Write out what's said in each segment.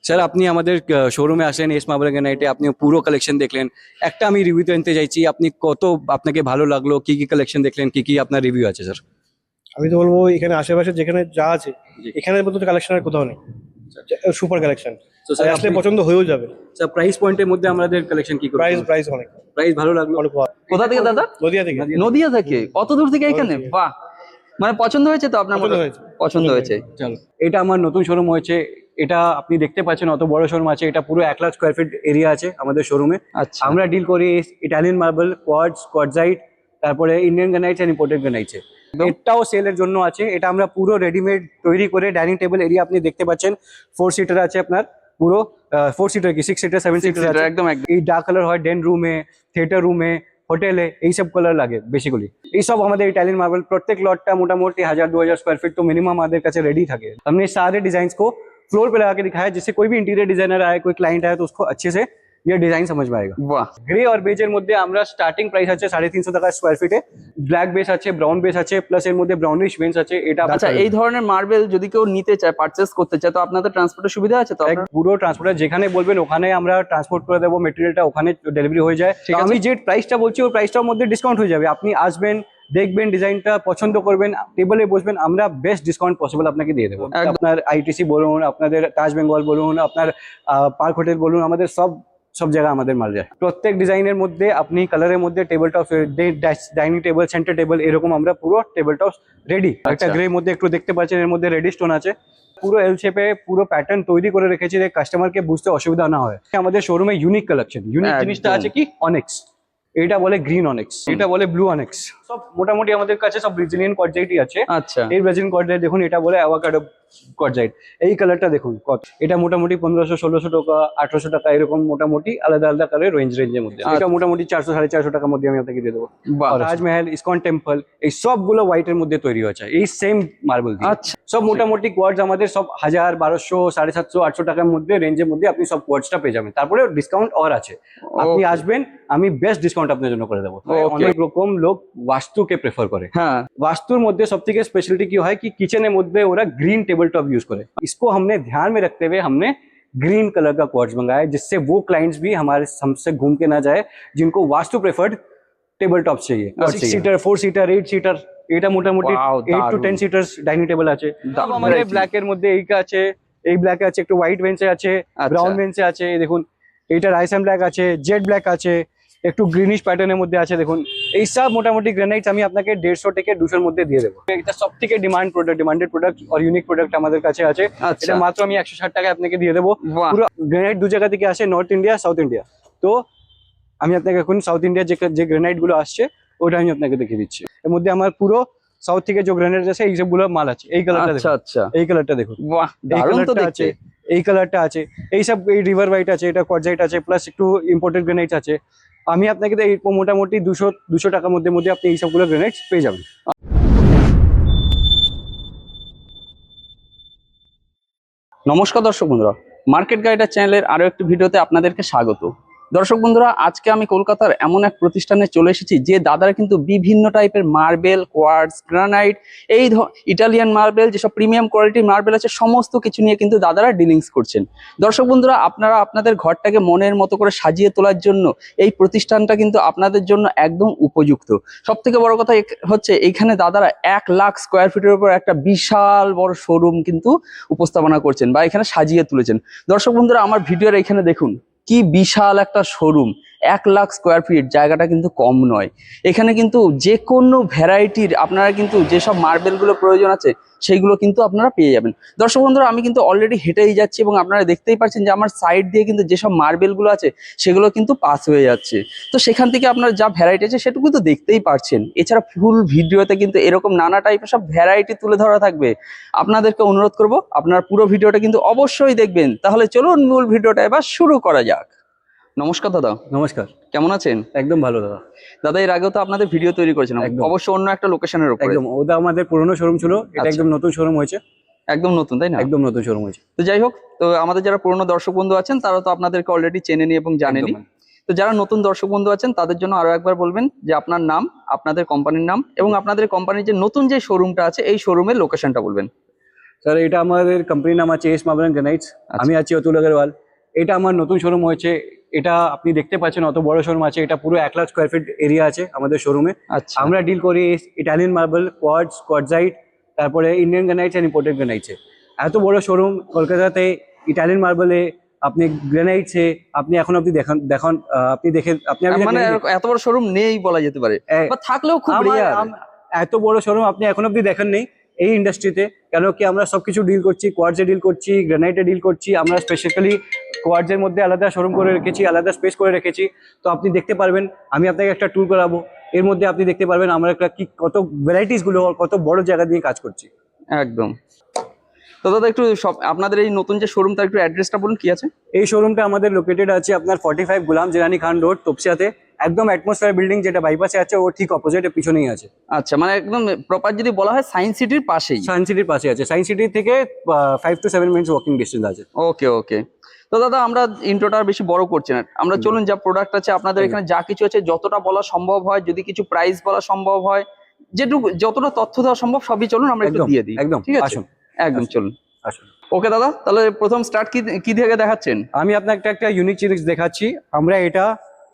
Sir আপনি আমাদের শোরুমে আসলেন এস মার্বেল গ্রানাইটে, আপনি পুরো কালেকশন দেখলেন। একটা আমি রিভিউতে নিতে চাইছি, আপনি কত আপনাকে ভালো লাগলো, কি কি কালেকশন দেখলেন, কি কি আপনার রিভিউ আছে স্যার? আমি তো বলবো এখানে আশেপাশে যেখানে যা আছে জি। এখানের মতো কালেকশন আর কোথাও নেই। সুপার কালেকশন, তো স্যার আসলে আপনি পছন্দ হয়েও যাবে। স্যার প্রাইস পয়েন্টের মধ্যে আমাদের কালেকশন কি করে? প্রাইস প্রাইস অনেক প্রাইস ভালো লাগলো। অনেক ভালো। কোথা থেকে দাদা? নদিয়া থেকে। নদিয়া থেকে? কত দূর থেকে এখানে? থেকে। বাহ, মানে পছন্দ হয়েছে তো আপনার? পছন্দ হয়েছে। পছন্দ হয়েছে। চলো, এটা আমার নতুন শোরুম হয়েছে। এটা আপনি দেখতে পাচ্ছেন অত বড় শোরুম আছে, এটা পুরো 1 লাখ স্কোয়ার ফিট এরিয়া আছে আমাদের শোরুমে। আচ্ছা। আমরা ডিল করি ইটালিয়ান মার্বেল, কোয়ার্টজ, কোয়ার্টজাইট, তারপরে ইন্ডিয়ান গ্রানাইটস এন্ড ইম্পোর্টেড গ্রানাইটস। এটাও সেলের জন্য আছে। এটা আমরা পুরো রেডিমেড তৈরি করে ডাইনিং টেবিল এরিয়া আপনি দেখতে পাচ্ছেন। 4 সিটার আছে আপনার, পুরো 4 সিটার কি 6 সিটার 7 সিটার আছে। একদম একদম। এই ডার্ক কালার হয় ডেন রুমে, থিয়েটার রুমে, হোটেলে, এইসব কালার লাগে বেসিক্যালি। এইসব আমাদের इटालियन मार्बल प्रत्येक लॉट मोटामोटी 1000-2000 स्क्वायर फीट तो मिनिमम हमारे काছে रेडी থাকে। हमने सारे डिजाइन को फ्लोर पे लगा के दिखाया, जिससे कोई भी इंटीरियर डिजाइनर आए, कोई क्लाइंट आए तो उसको अच्छे से ये डिजाइन समझ में आएगा। বাহ, গ্রে আর বেজের মধ্যে আমরা স্টার্টিং প্রাইস আছে 350 টাকা স্কোয়ার ফিটে। ব্ল্যাক বেস আছে, ব্রাউন বেস আছে, প্লাস এর মধ্যে ব্রাউনিশ ভেন্স আছে। এটা আচ্ছা, এই ধরনের মার্বেল যদি কেউ নিতে চায়, পারচেস করতে চায়, তো আপনাদের ট্রান্সপোর্টের সুবিধা আছে তো? পুরো ট্রান্সপোর্টার যেখানে বলবেন ওখানে আমরা ট্রান্সপোর্ট করে দেবো, মেটেরিয়ালটা ওখানে ডেলিভারি হয়ে যায়। ঠিক আছে। আমি যে প্রাইসটা বলছি ওই প্রাইসটার মধ্যে ডিসকাউন্ট হয়ে যাবে। আপনি আসবেন, দেখবেন, ডিজাইনটা পছন্দ করবেন, টেবিলে বসবেন, আমরা বেস্ট ডিসকাউন্ট পসিবল আপনাকে দিয়ে দেবো। একদম। আপনার আইটিসি বলুন, আপনাদের তাজ বেঙ্গল বলুন, আপনার পার্ক হোটেল বলুন, আমাদের সব জায়গায় আমাদের মাল যায়। প্রত্যেক ডিজাইনের মধ্যে আপনি কালারের মধ্যে table top, dining table, centre table, এরকম আমরা পুরো টেবিল টপ রেডি। একটা গ্রে মধ্যে একটু দেখতে পাচ্ছেন, এর মধ্যে রেডি স্টোন আছে। পুরো এল শেপে পুরো প্যাটার্ন তৈরি করে রেখেছি যে কাস্টমারকে বুঝতে অসুবিধা না হয়। আমাদের শোরুমে ইউনিক কালেকশন, ইউনিক একদম। জিনিসটা আছে কি অনেক্স, এটা বলে গ্রিন অনেক্স, এটা বলে ব্লু অনেক্স। সব মোটামুটি আমাদের কাছে সব ব্রাজিলিয়ান কোয়ার্টজাইটই আছে। আচ্ছা। এই ব্রাজিলিয়ান কোয়ার্টজাইট দেখুন, এটা বলে অ্যাভোকাডো কোয়ার্টজাইট। এই কালারটা দেখুন কত, এটা মোটামুটি 1500-1600 টাকা, 1800 টাকা, এরকম মোটামুটি আলাদা আলাদা কালার রেঞ্জের মধ্যে। এটা মোটামুটি 400-450 টাকার মধ্যে আমি আপনাকে দিয়ে দেবো। বাহ। তাজমহল, ইসকন টেম্পল, এই সবগুলো হোয়াইটের মধ্যে তৈরি হয়েছে এই সেম মার্বেল দিয়ে। আচ্ছা। সব মোটামুটি কোয়ার্টস আমাদের সব 1000, 1200, 750, 800 টাকার মধ্যে রেঞ্জের মধ্যে আপনি সব কোয়ার্টসটা পেয়ে যাবেন। তারপরে ডিসকাউন্ট আর আছে, আপনি Okay. আসবেন, আমি বেস্ট ডিসকাউন্ট আপনার জন্য করে দেবো। Okay. অনেক রকম লোক वास्तु के प्रेफर करे। হ্যাঁ। वास्तुर मध्य सबसे के स्पेशलिटी क्यों है कि किचन में मध्य ओरा ग्रीन टेबल टॉप यूज करे। इसको हमने ध्यान में रखते हुए हमने ग्रीन कलर का क्वार्ट्ज मंगाया, जिससे वो क्लाइंट्स भी हमारे हमसे घूम के ना जाए जिनको वास्तु प्रेफर्ड टेबल टॉप चाहिए। 6 सीटर, 4 सीटर, 8 सीटर, এটা মোটামুটি Wow, 8 to দারুণ। 10 সিটার্স ডাইনিং টেবিল আছে। দারুণ আমাদের variety। ব্ল্যাক এর মধ্যে এইটা আছে, এই ব্ল্যাক আছে, একটু হোয়াইট বেঞ্চে আছে, আচ্ছা। ব্রাউন বেঞ্চে আছে। এই দেখুন, এইটা রাইস এন্ড ব্ল্যাক আছে, জেড ব্ল্যাক আছে, একটু গ্রিনিশ প্যাটার্নের মধ্যে আছে। দেখুন এই সব মোটামুটি গ্রানাইটস আমি আপনাকে 150 থেকে 200 এর মধ্যে দিয়ে দেবো। এটা সব থেকে ডিমান্ডেড প্রোডাক্ট আর ইউনিক প্রোডাক্ট আমাদের কাছে আছে। আচ্ছা। এটা মাত্র আমি 160 টাকায় আপনাকে দিয়ে দেবো। বাহ। পুরো গ্রানাইট দু জায়গা থেকে আসে, নর্থ ইন্ডিয়া, সাউথ ইন্ডিয়া। তো আমি আপনাকে এখন সাউথ ইন্ডিয়ার যে গ্রানাইট গুলো আসছে ওটা আমি আপনাকে দেখিয়ে দিচ্ছি। এর মধ্যে আমার পুরো সাউথ থেকে যে গ্রানাইট আছে এই সবগুলো মাল আছে। এই কালারটা আচ্ছা দেখুন, আচ্ছা। এই কালারটা দেখুন, বাহ, এই দারুণ তো কালারটা দেখতে। আছে, এই কালারটা আছে, এই সব, এই রিভার হোয়াইট আছে, এটা কোয়ার্টজাইট আছে, প্লাস একটু ইম্পোর্টেড গ্রানাইট আছে। আমি আপনাকে এই মোটামুটি 200 টাকার মধ্যে আপনি এই সবগুলো গ্রানাইটস পেয়ে যাবেন। নমস্কার দর্শক বন্ধুরা, মার্কেট গাইডার চ্যানেলের আরো একটি ভিডিওতে আপনাদেরকে স্বাগত। দর্শক বন্ধুরা, আজকে আমি কলকাতার এমন এক প্রতিষ্ঠানে চলে এসেছি যে দাদারা কিন্তু বিভিন্ন টাইপের মার্বেল, কোয়ার্টজ, গ্রানাইট, এই ইটালিয়ান মার্বেল, যেসব প্রিমিয়াম কোয়ালিটির মার্বেল আছে সমস্ত কিছু নিয়ে কিন্তু দাদারা ডিলিংস করছেন। দর্শক বন্ধুরা, আপনারা আপনাদের ঘরটাকে মনের মতো করে সাজিয়ে তোলার জন্য এই প্রতিষ্ঠানটা কিন্তু আপনাদের জন্য একদম উপযুক্ত। সব থেকে বড় কথা হচ্ছে এইখানে দাদারা 1 লাখ স্কোয়ার ফিটের উপর একটা বিশাল বড় শোরুম কিন্তু উপস্থাপনা করছেন বা এখানে সাজিয়ে তুলেছেন। দর্শক বন্ধুরা, আমার ভিডিওর এখানে দেখুন কি বিশাল একটা শোরুম। 1 লাখ স্কোয়ার ফিট জায়গাটা কিন্তু কম নয়। এখানে কিন্তু যে কোনো ভ্যারাইটির আপনারা কিন্তু যেসব মার্বেলগুলো প্রয়োজন আছে সেইগুলো কিন্তু আপনারা পেয়ে যাবেন। দর্শক বন্ধুরা, আমি কিন্তু অলরেডি হেঁটেই যাচ্ছি এবং আপনারা দেখতেই পাচ্ছেন যে আমার সাইড দিয়ে কিন্তু যেসব মার্বেলগুলো আছে সেগুলো কিন্তু পাস হয়ে যাচ্ছে। তো সেখান থেকে আপনার যা ভ্যারাইটি আছে সেটুকু তো দেখতেই পাচ্ছেন। এছাড়া ফুল ভিডিওতে কিন্তু এরকম নানা টাইপের সব ভ্যারাইটি তুলে ধরা থাকবে। আপনাদেরকে অনুরোধ করব আপনার পুরো ভিডিওটা কিন্তু অবশ্যই দেখবেন। তাহলে চলুন মূল ভিডিওটা এবার শুরু করা যাক। নমস্কার দাদা। নমস্কার। কেমন আছেন? একদম ভালো দাদা। দাদা, এর আগেও তো আপনাদের ভিডিও তৈরি করেছিলাম, একদম। অবশ্য অন্য একটা লোকেশনের উপরে। একদম, ওটা আমাদের পুরনো শোরুম ছিল, এটা আচ্ছা। একদম নতুন শোরুম হয়েছে। একদম নতুন, তাই না? একদম নতুন শোরুম হয়েছে। তো যাই হোক, তো আমাদের যারা পুরনো দর্শক বন্ধু আছেন তারা তো আপনাদেরকে অলরেডি চেনেনি এবং জানেনি। একদম। তো যারা নতুন দর্শক বন্ধু আছেন তাদের জন্য আরো একবার বলবেন যে আপনার নাম, আপনাদের কোম্পানির নাম এবং আপনাদের কোম্পানির যে নতুন যে শোরুমটা আছে এই শোরুমের লোকেশনটা বলবেন। স্যার এটা আমাদের কোম্পানির নাম আছে এস মার্বেল গ্রানাইটস। আমি আছি অতুল আগরওয়াল। এটা আমার নতুন শোরুম হয়েছে। এটা আপনি দেখতে পাচ্ছেন অত বড় শোরুম আছে, এটা পুরো 1 লাখ স্কোয়ার ফিট এরিয়া আছে আমাদের শোরুমে। আচ্ছা আমরা ডিল করি ইটালিয়ান মার্বেল, কোয়ার্টজ, কোয়ার্টজাইট, তারপরে ইন্ডিয়ান গ্রানাইটস এন্ড ইম্পোর্টেড গ্রানাইটসে। এত বড় শোরুম কলকাতাতে ইটালিয়ান মার্বেলে, আপনি গ্রানাইটসে আপনি এখন অব্দি দেখান আপনি দেখে আপনি মানে এত বড় শোরুম নেই বলা যেতে পারে, বা থাকলেও খুব রেয়ার। এত বড় শোরুম আপনি এখন অব্দি দেখেন নেই এই ইন্ডাস্ট্রিতে। কেন কি আমরা সবকিছু ডিল করছি, কোয়ার্টজে ডিল করছি, গ্রানাইটে ডিল করছি। আমরা স্পেসিফিক্যালি কোয়ার্টজের মধ্যে আলাদা শোরুম করে রেখেছি, আলাদা স্পেস করে রেখেছি। তো আপনি দেখতে পারবেন, আমি আপনাকে একটা ট্যুর করাবো, এর মধ্যে আপনি দেখতে পারবেন আমরা একটা কি কত ভ্যারাইটিস গুলো কত বড় জায়গা দিয়ে কাজ করছি। একদম। তো দাদা একটু সব আপনাদের এই নতুন যে শোরুম তার একটু অ্যাড্রেসটা বলুন, কি আছে? এই শোরুমটা আমাদের লোকেটেড আছে আপনার 45 গুলাম জিরানি খান রোড, তপসিয়াতে। একদম অ্যাটমসফিয়ার বিল্ডিং যেটা বাইপাসে আছে, ও ঠিক অপোজিটের পিছনেই আছে। আচ্ছা, মানে একদম প্রপার যদি বলা হয় সায়েন্স সিটির পাশেই। সায়েন্স সিটির পাশে আছে। সায়েন্স সিটি থেকে 5 to 7 মিনিটস ওয়াকিং ডিস্টেন্স আছে। ওকে ওকে। তো দাদা আমরা ইন্ট্রোটা আর বেশি বড় করছি না, আমরা চলুন যা প্রোডাক্ট আছে আপনাদের এখানে যা কিছু আছে যতটা বলা সম্ভব হয়, যদি কিছু প্রাইস বলা সম্ভব হয়, যেটুকু যতটা তথ্য দেওয়া সম্ভব সবই চলুন আমরা একটু দিয়ে দিই। একদম, ঠিক আছে, আসুন একদম চলুন। আসুন। ওকে দাদা, তাহলে প্রথম স্টার্ট কি থেকে দেখাচ্ছেন? আমি আপনাকে একটা ইউনিক জিনিস দেখাচ্ছি। আমরা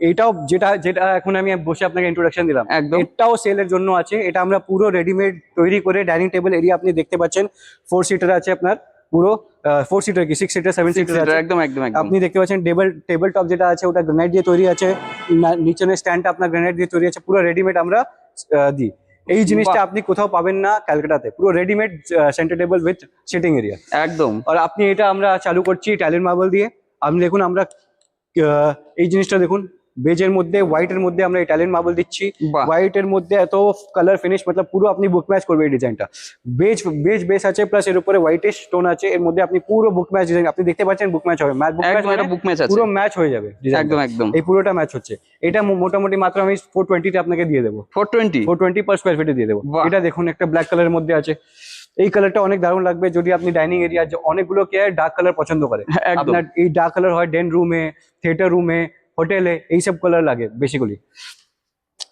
এটাও যেটা যেটা এখন আমি বসে আপনাকে ইন্ট্রোডাকশন দিলাম, একদম। এটাও সেলের জন্য আছে। এটা আমরা পুরো রেডিমেড তৈরি করে ডাইনিং টেবিল এরিয়া আপনি দেখতে পাচ্ছেন 4 সিটার আছে আপনার, পুরো 4 সিটার কি 6 সিটার 7 সিটার আছে। একদম একদম একদম। আপনি দেখতে পাচ্ছেন টেবিল টপ যেটা আছে ওটা গ্রানাইট দিয়ে তৈরি আছে, নিচের স্ট্যান্ডটা আপনার গ্রানাইট দিয়ে তৈরি আছে, পুরো রেডিমেড আমরা দিই। এই জিনিসটা আপনি কোথাও পাবেন না ক্যালকাটাতে, পুরো readymade center table with sitting area একদম। আর আপনি এটা আমরা চালু করছি ইটালিয়ান মার্বেল দিয়ে। আপনি দেখুন আমরা এই জিনিসটা দেখুন, বেজের মধ্যে হোয়াইটের মধ্যে আমরা ইটালিয়ান মার্বেল দিচ্ছি। বাহ। হোয়াইটের মধ্যে এত কালার ফিনিশ, মতলব পুরো আপনি বুক ম্যাচ করবে এই ডিজাইনটা। বেজ বেস আছে, প্লাস এর উপরে হোয়াইটিশ স্টোন আছে, এর মধ্যে আপনি পুরো বুক ম্যাচ ডিজাইন আপনি দেখতে পাচ্ছেন, বুক ম্যাচ হবে। একদম এটা বুক ম্যাচ আছে, পুরো ম্যাচ হয়ে যাবে ডিজাইনটা। একদম একদম। এই পুরোটা ম্যাচ হচ্ছে। এটা মোটামুটি মাত্র আমি 420 তে আপনাকে দিয়ে দেবো। 420 পার স্কোয়ার ফিটে দিয়ে দেবো। বাহ। এটা দেখুন একটা ব্ল্যাক কালারের মধ্যে আছে। এই কালারটা অনেক দারুণ লাগবে যদি আপনি ডাইনিং এরিয়া, অনেকগুলো কে ডার্ক কালার পছন্দ করে। একদম। আপনার এই ডার্ক কালার হয় ডেন রুমে, থিয়েটার রুমে, হোটেলে, এইসব কালার লাগে বেসিক্যালি।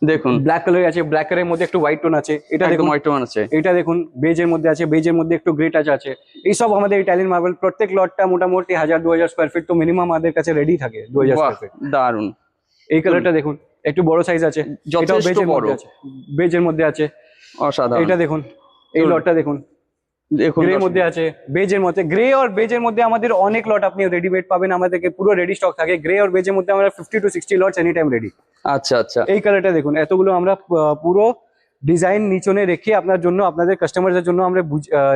দেখুন ব্ল্যাক কালার আছে, ব্ল্যাক কালারের মধ্যে একটু হোয়াইট টোন আছে। এটা একদম দেখুন হোয়াইট টোন আছে। এটা দেখুন বেজের মধ্যে আছে, বেজের মধ্যে একটু গ্রে টাচ আছে। এইসব আমাদের ইটালিয়ান মার্বেল প্রত্যেক লটটা মোটামুটি 1000-2000 স্কোয়ার ফিট তো মিনিমাম আমাদের কাছে রেডি থাকে। 2000 বাহ স্কোয়ার ফিট। দারুন। এই কালারটা দেখুন একটু বড় সাইজ আছে, এটাও যথেষ্ট বেজের বড়, মধ্যে আছে, বেজের মধ্যে আছে। অসাধারণ। এটা দেখুন, এই লটটা দেখুন দেখুন গ্রে মধ্যে আছে, বেজের মধ্যে। গ্রে আর বেজের মধ্যে আমাদের অনেক লট আপনি রেডিমেড পাবেন আমাদের থেকে, পুরো রেডি স্টক থাকে। গ্রে আর বেজের মধ্যে আমরা 50 to 60 lots any time ready. আচ্ছা আচ্ছা। এই কালারটা দেখুন, এতগুলো আমরা পুরো ডিজাইন নিচনে রেখে আপনার জন্য, আপনাদের কাস্টমারদের জন্য আমরা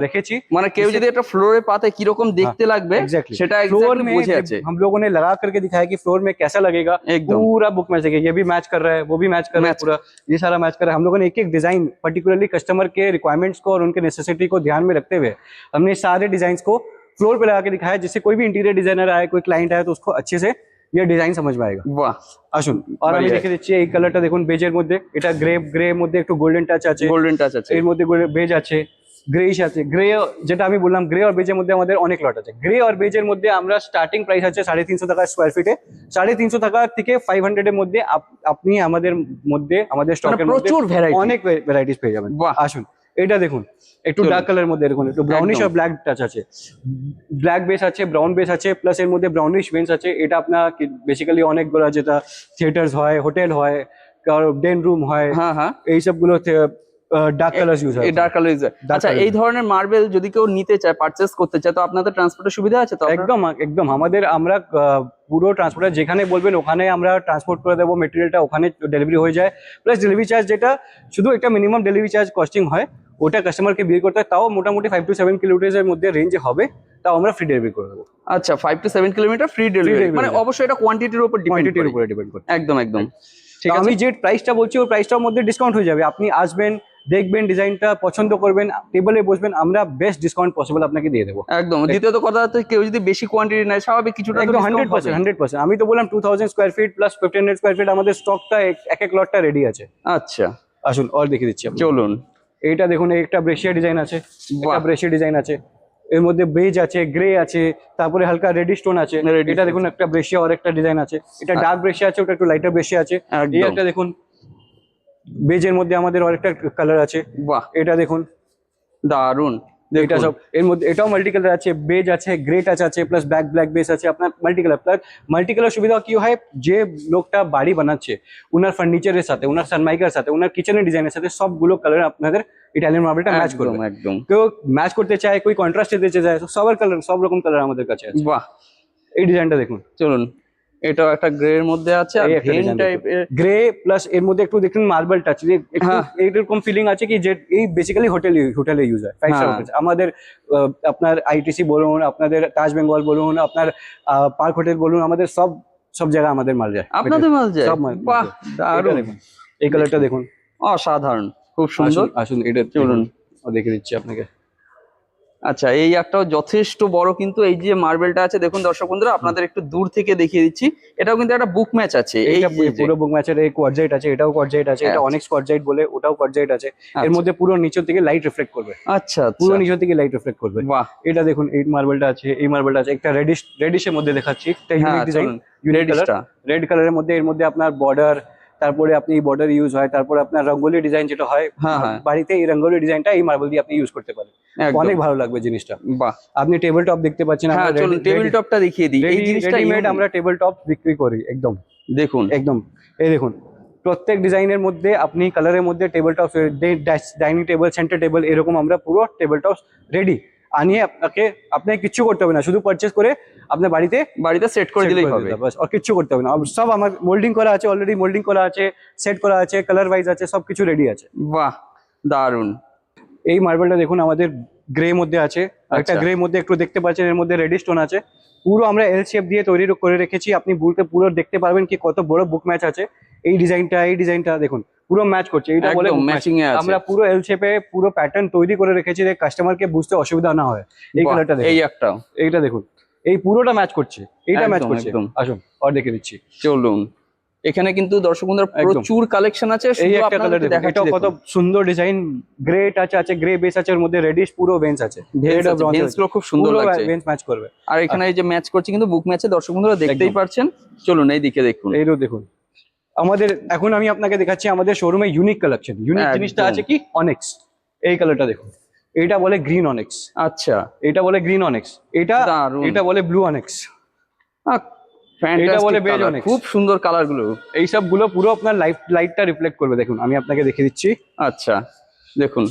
রেখেছি। মানে কেউ যদি একটা ফ্লোরে পাতে কিরকম দেখতে লাগবে एग्जैक्टली সেটা फ्लोर এক্স্যাক্টলি में বুঝে আছে। हम लोगों ने लगा करके दिखाया कि फ्लोर में कैसा लगेगा। एकदम। पूरा बुक मैच है, ये भी मैच कर रहा है, वो भी मैच कर रहा है, Match। पूरा ये सारा मैच कर रहा है। हम लोगों ने एक एक डिजाइन पर्टिकुलरली कस्टमर के रिक्वायरमेंट्स को और उनके नेसेसिटी को ध्यान में रखते हुए हमने सारे डिजाइन को फ्लोर पे लगा के दिखाया, जिससे कोई भी इंटीरियर डिजाइनर आए, कोई क्लाइंट आए तो उसको अच्छे से ये ডিজাইন समझ में आएगा। বাহ আসুন আর আমি बढ़िया। দেখে দিচ্ছি এই কালারটা দেখুন বেজের মধ্যে, এটা গ্রে মধ্যে একটু গোল্ডেন টাচ আছে, গোল্ডেন টাচ আছে। এর মধ্যে বেজ আছে, গ্রেইশ আছে। গ্রে যেটা আমি বললাম গ্রে আর বেজের মধ্যে আমাদের অনেক লট আছে। গ্রে আর বেজের মধ্যে আমরা স্টার্টিং প্রাইস আছে 350 টাকা স্কোয়ার ফিটে। 350 টাকা থেকে 500 এর মধ্যে আপনি আমাদের মানে স্টকের মধ্যে প্রচুর ভ্যারাইটি। অনেক ভ্যারাইটিস পেয়ে যাবেন। বাহ। আসুন এটা দেখুন একটু চলুন। ডার্ক কালারের মধ্যে দেখুন, একটু ব্রাউনিশ একদম। আর ব্ল্যাক টাচ আছে। ব্ল্যাক বেস আছে, ব্রাউন বেস আছে, প্লাস এর মধ্যে ব্রাউনিশ বেস আছে। এটা আপনার বেসিক্যালি অনেকগুলো যেটা থিয়েটার্স হয়, হোটেল হয়, ডেন রুম হয়, হ্যাঁ হ্যাঁ। এই সবগুলো ডার্ক কালার ইউজ হয়। এই ডার্ক কালার আচ্ছা, colour এই ধরনের মার্বেল যদি কেউ নিতে চায়, পারচেস করতে চায়, তো আপনাদের ট্রান্সপোর্টের সুবিধা আছে তো? একদম একদম আমাদের আমরা পুরো ট্রান্সপোর্টার যেখানে বলবেন ওখানে আমরা ট্রান্সপোর্ট করে দেবো, মেটেরিয়ালটা ওখানে ডেলিভারি হয়ে যায়। প্লাস ডেলিভারি চার্জ যেটা শুধু একটা মিনিমাম ডেলিভারি চার্জ কস্টিং হয়, ওটা কাস্টমারকে বিল করতে হয়। তাও মোটামুটি 5 to 7 কিলোমিটারের মধ্যে রেঞ্জে হবে, তাও আমরা ফ্রি ডেলিভারি করে দেবো। আচ্ছা 5 to 7 kilometre free delivery, delivery। মানে অবশ্যই এটা কোয়ান্টিটির উপর ডিপেন্ড কোয়ান্টিটির করে। উপরে ডিপেন্ড করে। একদম একদম ঠিক তো আছে। আমি যে প্রাইসটা বলছি ওই প্রাইসটার মধ্যে ডিসকাউন্ট হয়ে যাবে। আপনি আসবেন, দেখবেন, ডিজাইনটা পছন্দ করবেন, টেবিলে বসবেন, আমরা বেস্ট ডিসকাউন্ট পসিবল আপনাকে দিয়ে দেবো। একদম। দ্বিতীয়ত কথা হচ্ছে কেউ যদি বেশি কোয়ান্টিটি নেয় স্বাভাবিক কিছুটা একদম 100%। আমি তো বললাম 2000 square feet plus 1500 square feet আমাদের স্টকটা এক লটটা রেডি আছে। আচ্ছা আসুন আর দেখিয়ে দিচ্ছি আপনাকে। চলুন। এইটা দেখুন একটা ব্রেশিয়া ডিজাইন আছে, একটা বাহ। ব্রেশিয়া ডিজাইন আছে, এর মধ্যে বেজ আছে, গ্রে আছে, তারপরে হালকা রেডি স্টোন আছে। Reddish এটা দেখুন একটা ব্রেশিয়া আর একটা ডিজাইন আছে, এটা ডার্ক ব্রেশিয়া আছে, ওটা একটু লাইটার ব্রেশিয়া আছে। এই একদম। একটা দেখুন বেজের মধ্যে আমাদের আরেকটা কালার আছে, বাহ এটা দেখুন দারুন। এটা সব এর মধ্যে এটাও মাল্টি কালার আছে, বেজ আছে, গ্রে টাচ আছে, প্লাস ব্ল্যাক বেস আছে আপনার multi colour. Plus multi colour সুবিধা কি হয়, যে লোকটা বাড়ি বানাচ্ছে উনার ফার্নিচারের সাথে, উনার সানমাইকার সাথে, উনার কিচেনের ডিজাইনের সাথে সবগুলো কালার আপনাদের ইটালিয়ান মার্বেলটা ম্যাচ একদম করবে। একদম। কেউ ম্যাচ করতে চায়, কোই কন্ট্রাস্ট দিতে চায়, তো সবার কালার, সব রকম কালার আমাদের কাছে আছে। বাহ, এই ডিজাইনটা দেখুন, চলুন, এটাও একটা গ্রে এর মধ্যে আছে আর এই একটা ভেন design টাইপের। গ্রে প্লাস এর মধ্যে একটু দেখুন মার্বেল টাচ, একটু হ্যাঁ। এইরকম ফিলিং আছে কি যে এই বেসিক্যালি হোটেলে ইউজ হয়, 5 স্টার হ্যাঁ। হোটেল। আমাদের আপনার আইটিসি বলুন, আপনাদের তাজ বেঙ্গল বলুন, আপনার পার্ক হোটেল বলুন, আমাদের সব জায়গায় আমাদের মাল যায়। আপনাদের মাল যায়? সব মাল বাহ, এটা দারুণ, দেখুন, এই কালারটা দেখুন, অসাধারণ, খুব সুন্দর। আসুন এটা চলুন। দেখে দিচ্ছি আপনাকে। আচ্ছা, এই একটাও যথেষ্ট বড়, কিন্তু এই যে মার্বেলটা আছে দেখুন দর্শক বন্ধুরা, আপনাদের একটু দূর থেকে দেখিয়ে দিচ্ছি। এটাও কিন্তু একটা বুক ম্যাচ আছে। এই এইটা যে পুরো বুক ম্যাচের এই কোয়াডজাইট আছে, এটাও কোয়াডজাইট আছে, এটা আচ্ছা। অনেক কোয়াডজাইট বলে, ওটাও কোয়াডজাইট আছে। এর আচ্ছা। মধ্যে পুরো নিচের থেকে লাইট রিফ্লেক্ট করবে, আচ্ছা পুরো আচ্ছা, নিচের থেকে লাইট রিফ্লেক্ট করবে। বাহ, এটা দেখুন, এই মার্বেলটা আছে, এই মার্বেলটা আছে, একটা রেডিশের মধ্যে দেখাচ্ছি, একটা ইউনিক হ্যাঁ ডিজাইন, চলুন, ইউনিক কালার, রেডিশটা। রেড কালারের মধ্যে। এর মধ্যে আপনার বর্ডার, তারপরে আপনি বর্ডার ইউজ হয়, তারপরে আপনার রঙ্গোলি ডিজাইন যেটা হয় হ্যাঁ, হ্যাঁ। বাড়িতে, এই রঙ্গোলি ডিজাইনটা এই মার্বেল দিয়ে আপনি ইউজ করতে পারেন, একদম। অনেক ভালো লাগবে জিনিসটা। বাহ, আপনি টেবিল টপ দেখতে পাচ্ছেন, হ্যাঁ আমরা চলুন টেবিল টপটা দেখিয়ে দিই। এই জিনিসটা রেডিমেড unique। আমরা টেবিল টপ বিক্রি করি, একদম দেখুন, একদম। এই দেখুন, প্রত্যেক ডিজাইনের মধ্যে আপনি কালারের মধ্যে table top, dining table, centre table, এরকম আমরা পুরো টেবিল টপ রেডি আনিয়ে আপনাকে কিচ্ছু করতে হবে না, শুধু পারচেস করে আপনার বাড়িতে বাড়িতে সেট করে set দিলেই করে হবে। দিতে, বাস, আর কিচ্ছু করতে হবে না। সব আমার মোল্ডিং করা আছে, অলরেডি মোল্ডিং করা আছে, সেট করা আছে, কালার ওয়াইজ আছে, সবকিছু রেডি আছে। বাহ, দারুণ। এই মার্বেলটা দেখুন, আমাদের গ্রে মধ্যে আছে, একটা আচ্ছা। গ্রে মধ্যে একটু দেখতে পাচ্ছেন, এর মধ্যে রেডি স্টোন আছে, পুরো আমরা এল শেপ দিয়ে তৈরি করে রেখেছি। আপনি পুরো দেখতে পারবেন কি কত বড় বুক ম্যাচ আছে। এই ডিজাইনটা দেখুন, পুরো ম্যাচ করছে, এটা বলে একদম book match। ম্যাচিং এ আছে। আমরা পুরো এল শেপে পুরো প্যাটার্ন তৈরি করে রেখেছি, যে কাস্টমারকে বুঝতে অসুবিধা না হয়। এই বাহ, কালারটা দেখুন, এই একটাও। এইটা দেখুন, এই পুরোটা ম্যাচ করছে, এইটা ম্যাচ একদম, করছে। একদম। আসুন আর দেখে দিচ্ছি। চলুন, এখানে কিন্তু দর্শক বন্ধুরা একদম। প্রচুর কালেকশন আছে। এই শুধু একটা কালার আপনাদেরকে দেখুন, দেখাচ্ছি, এটাও কত দেখুন। সুন্দর ডিজাইন, গ্রে টাচ আছে, গ্রে বেস আছে, এর মধ্যে রেডিশ পুরো ভেন্স আছে, ভেন্স আছে, ভেন্স গুলো খুব সুন্দর লাগছে। ভেন্স ম্যাচ করবে। আর এখানে এই যে ম্যাচ করছে কিন্তু বুক ম্যাচে, দর্শক বন্ধুরা দেখতেই একদম। পারছেন। চলুন এই দিকে দেখুন। এইটাও দেখুন, আমাদের এখন আমি আপনাকে দেখাচ্ছি আমাদের শোরুমে ইউনিক কালেকশন। ইউনিক একদম। জিনিসটা আছে কি, অনেক্স। এই কালারটা দেখুন, এইটা বলে গ্রিন অনেক্স, আচ্ছা, এটা বলে গ্রিন অনেক্স, দারুণ। এটা বলে ব্লু অনেক্স, fantastic বলে beige colour, onyx। খুব সুন্দর কালার গুলো। এই সবগুলো পুরো আপনার লাইটটা রিফ্লেক্ট করবে। দেখুন আমি আপনাকে দেখে দিচ্ছি, আচ্ছা, দেখুন